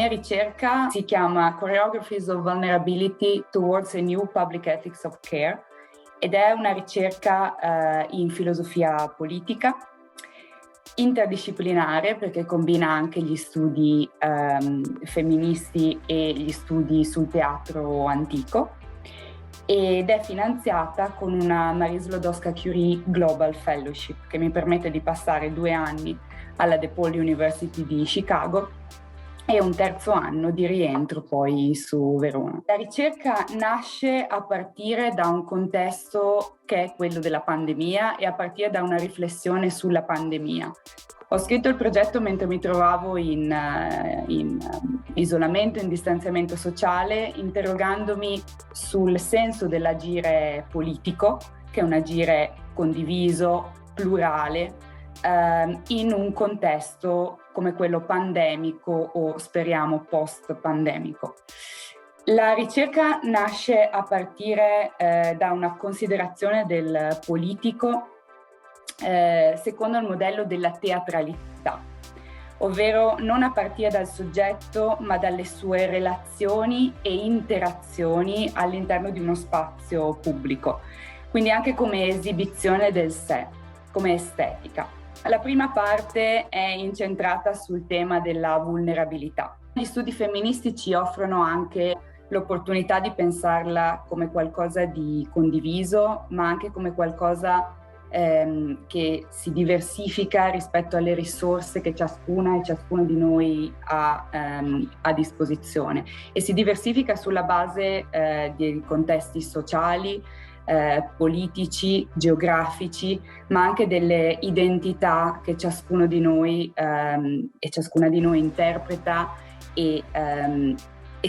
mia ricerca si chiama Choreographies of Vulnerability Towards a New Public Ethics of Care ed è una ricerca in filosofia politica, interdisciplinare perché combina anche gli studi femministi e gli studi sul teatro antico ed è finanziata con una Marie Sklodowska-Curie Global Fellowship che mi permette di passare 2 anni alla DePaul University di Chicago e un terzo anno di rientro poi su Verona. La ricerca nasce a partire da un contesto che è quello della pandemia e a partire da una riflessione sulla pandemia. Ho scritto il progetto mentre mi trovavo in isolamento, in distanziamento sociale, interrogandomi sul senso dell'agire politico, che è un agire condiviso, plurale, in un contesto come quello pandemico o speriamo post-pandemico. La ricerca nasce a partire da una considerazione del politico secondo il modello della teatralità, ovvero non a partire dal soggetto ma dalle sue relazioni e interazioni all'interno di uno spazio pubblico, quindi anche come esibizione del sé, come estetica. La prima parte è incentrata sul tema della vulnerabilità. Gli studi femministi ci offrono anche l'opportunità di pensarla come qualcosa di condiviso, ma anche come qualcosa che si diversifica rispetto alle risorse che ciascuna e ciascuno di noi ha a disposizione e si diversifica sulla base di contesti sociali, politici, geografici, ma anche delle identità che ciascuno di noi e ciascuna di noi interpreta e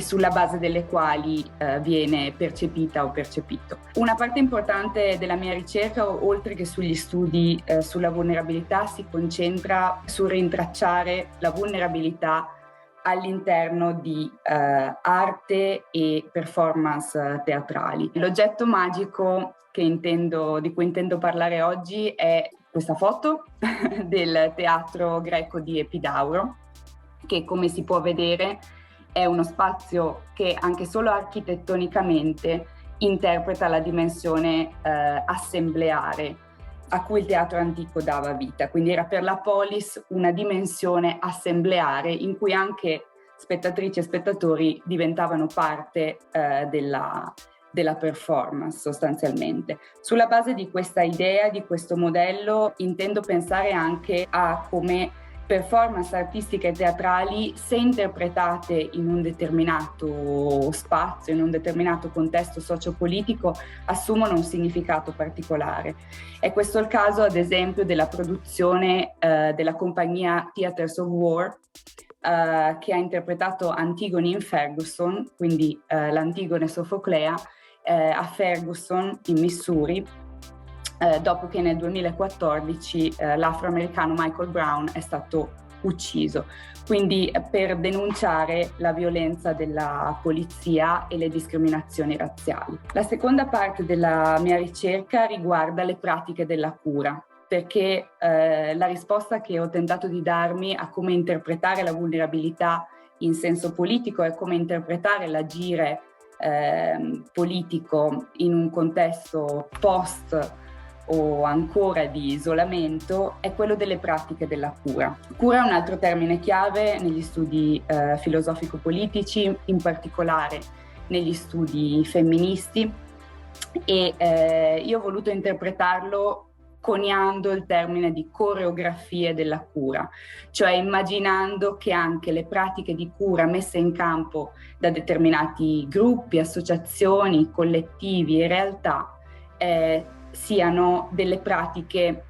sulla base delle quali viene percepita o percepito. Una parte importante della mia ricerca, oltre che sugli studi sulla vulnerabilità, si concentra sul rintracciare la vulnerabilità all'interno di arte e performance teatrali. L'oggetto magico di cui intendo parlare oggi è questa foto del teatro greco di Epidauro, che come si può vedere è uno spazio che anche solo architettonicamente interpreta la dimensione assembleare a cui il teatro antico dava vita. Quindi era per la polis una dimensione assembleare in cui anche spettatrici e spettatori diventavano parte della performance sostanzialmente. Sulla base di questa idea, di questo modello, intendo pensare anche a come performance artistiche e teatrali, se interpretate in un determinato spazio, in un determinato contesto sociopolitico, assumono un significato particolare. È questo il caso, ad esempio, della produzione della compagnia Theatres of War, che ha interpretato Antigone in Ferguson, quindi l'Antigone Sofoclea, a Ferguson, in Missouri, dopo che nel 2014 l'afroamericano Michael Brown è stato ucciso, quindi per denunciare la violenza della polizia e le discriminazioni razziali. La seconda parte della mia ricerca riguarda le pratiche della cura, perché la risposta che ho tentato di darmi a come interpretare la vulnerabilità in senso politico e come interpretare l'agire politico in un contesto post o ancora di isolamento è quello delle pratiche della cura. Cura è un altro termine chiave negli studi filosofico-politici, in particolare negli studi femministi, e io ho voluto interpretarlo coniando il termine di coreografie della cura, cioè immaginando che anche le pratiche di cura messe in campo da determinati gruppi, associazioni, collettivi e realtà siano delle pratiche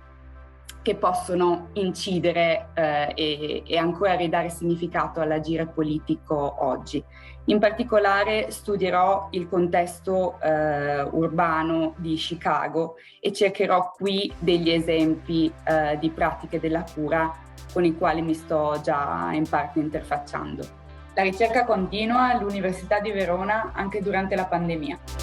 che possono incidere e ancora ridare significato all'agire politico oggi. In particolare studierò il contesto urbano di Chicago e cercherò qui degli esempi di pratiche della cura con i quali mi sto già in parte interfacciando. La ricerca continua all'Università di Verona anche durante la pandemia.